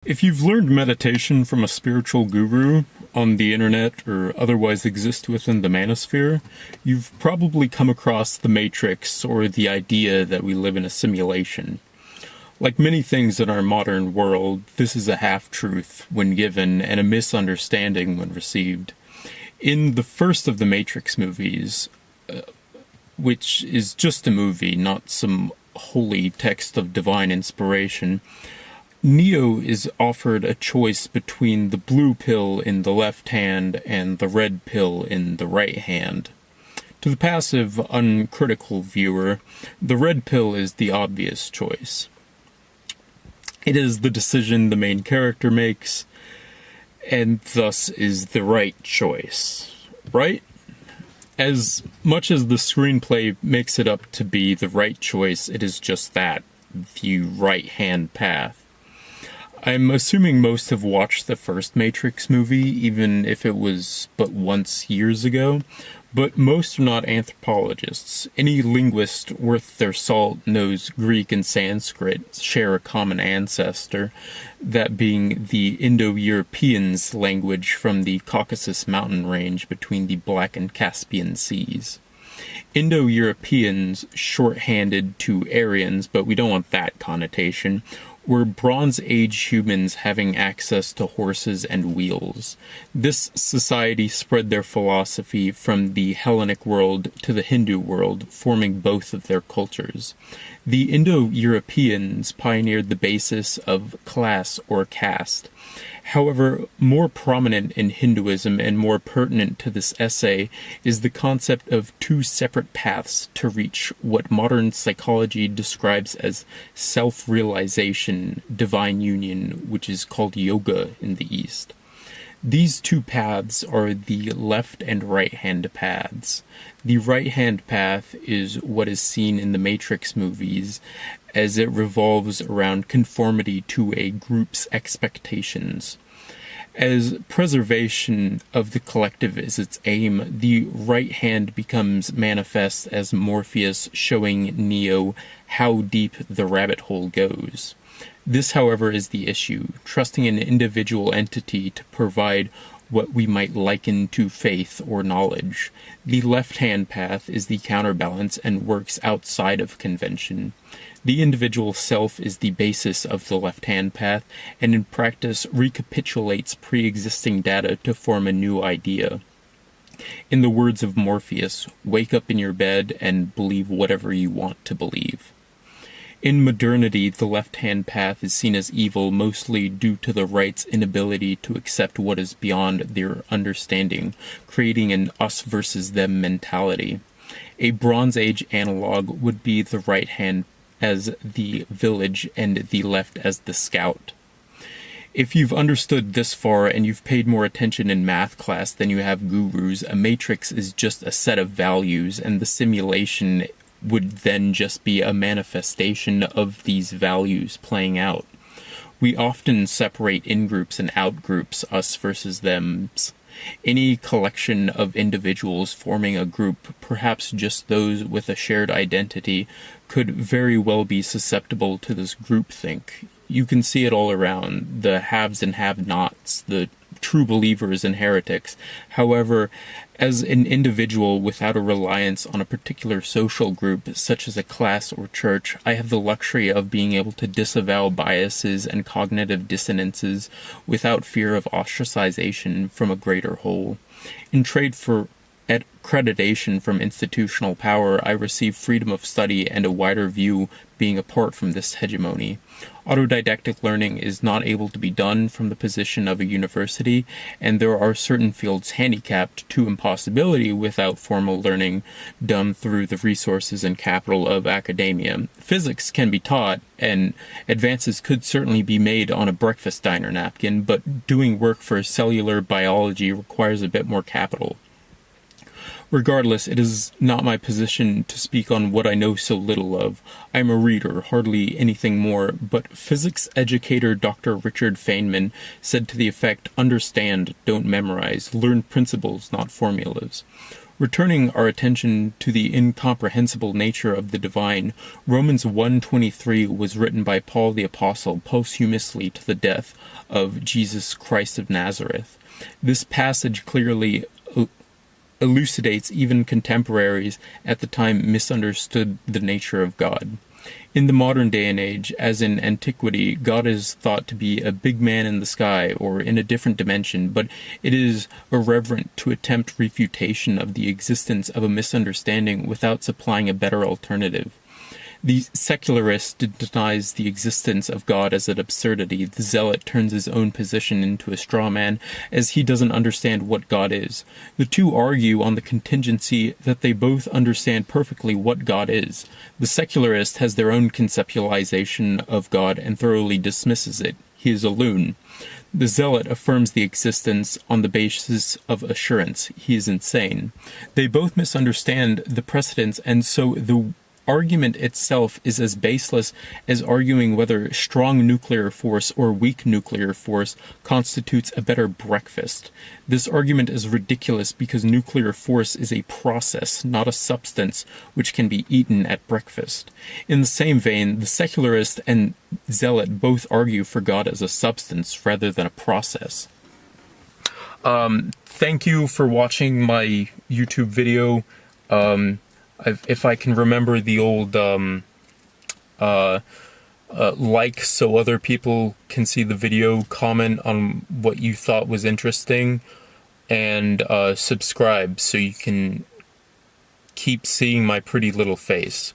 If you've learned meditation from a spiritual guru on the internet or otherwise exist within the manosphere, you've probably come across the Matrix or the idea that we live in a simulation. Like many things in our modern world, this is a half-truth when given and a misunderstanding when received. In the first of the Matrix movies, which is just a movie, not some holy text of divine inspiration, Neo is offered a choice between the blue pill in the left hand and the red pill in the right hand. To the passive, uncritical viewer, the red pill is the obvious choice. It is the decision the main character makes, and thus is the right choice, right? As much as the screenplay makes it up to be the right choice, it is just that, the right-hand path. I'm assuming most have watched the first Matrix movie, even if it was but once years ago, but most are not anthropologists. Any linguist worth their salt knows Greek and Sanskrit share a common ancestor, that being the Indo-Europeans' language from the Caucasus mountain range between the Black and Caspian Seas. Indo-Europeans shorthanded to Aryans, but we don't want that connotation, were Bronze Age humans having access to horses and wheels. This society spread their philosophy from the Hellenic world to the Hindu world, forming both of their cultures. The Indo-Europeans pioneered the basis of class or caste. However, more prominent in Hinduism and more pertinent to this essay is the concept of two separate paths to reach what modern psychology describes as self-realization, divine union, which is called yoga in the East. These two paths are the left and right-hand paths. The right-hand path is what is seen in the Matrix movies, as it revolves around conformity to a group's expectations. As preservation of the collective is its aim, the right hand becomes manifest as Morpheus showing Neo how deep the rabbit hole goes. This, however, is the issue, trusting an individual entity to provide what we might liken to faith or knowledge. The left-hand path is the counterbalance and works outside of convention. The individual self is the basis of the left-hand path, and in practice recapitulates pre-existing data to form a new idea. In the words of Morpheus, wake up in your bed and believe whatever you want to believe. In modernity, the left-hand path is seen as evil mostly due to the right's inability to accept what is beyond their understanding, creating an us versus them mentality. A Bronze Age analog would be the right hand as the village and the left as the scout. If you've understood this far and you've paid more attention in math class than you have gurus, a matrix is just a set of values, and the simulation would then just be a manifestation of these values playing out. We often separate in-groups and out-groups, us versus thems. Any collection of individuals forming a group, perhaps just those with a shared identity, could very well be susceptible to this groupthink. You can see it all around, the haves and have-nots, the true believers and heretics. However, as an individual without a reliance on a particular social group, such as a class or church, I have the luxury of being able to disavow biases and cognitive dissonances without fear of ostracization from a greater whole. In trade for accreditation from institutional power, I receive freedom of study and a wider view being apart from this hegemony. Autodidactic learning is not able to be done from the position of a university, and there are certain fields handicapped to impossibility without formal learning done through the resources and capital of academia. Physics can be taught, and advances could certainly be made on a breakfast diner napkin, but doing work for cellular biology requires a bit more capital. Regardless, it is not my position to speak on what I know so little of. I am a reader, hardly anything more, but physics educator Dr. Richard Feynman said to the effect, understand, don't memorize, learn principles, not formulas. Returning our attention to the incomprehensible nature of the divine, Romans 1:23 was written by Paul the Apostle posthumously to the death of Jesus Christ of Nazareth. This passage clearly elucidates even contemporaries at the time misunderstood the nature of God. In the modern day and age, as in antiquity, God is thought to be a big man in the sky or in a different dimension, but it is irreverent to attempt refutation of the existence of a misunderstanding without supplying a better alternative. The secularist denies the existence of God as an absurdity. The zealot turns his own position into a straw man, as he doesn't understand what God is. The two argue on the contingency that they both understand perfectly what God is. The secularist has their own conceptualization of God and thoroughly dismisses it. He is a loon. The zealot affirms the existence on the basis of assurance. He is insane. They both misunderstand the precedents, and so the argument itself is as baseless as arguing whether strong nuclear force or weak nuclear force constitutes a better breakfast. This argument is ridiculous because nuclear force is a process, not a substance, which can be eaten at breakfast. In the same vein, the secularist and zealot both argue for God as a substance rather than a process. Thank you for watching my YouTube video. If I can remember the old like so other people can see the video, comment on what you thought was interesting, and subscribe so you can keep seeing my pretty little face.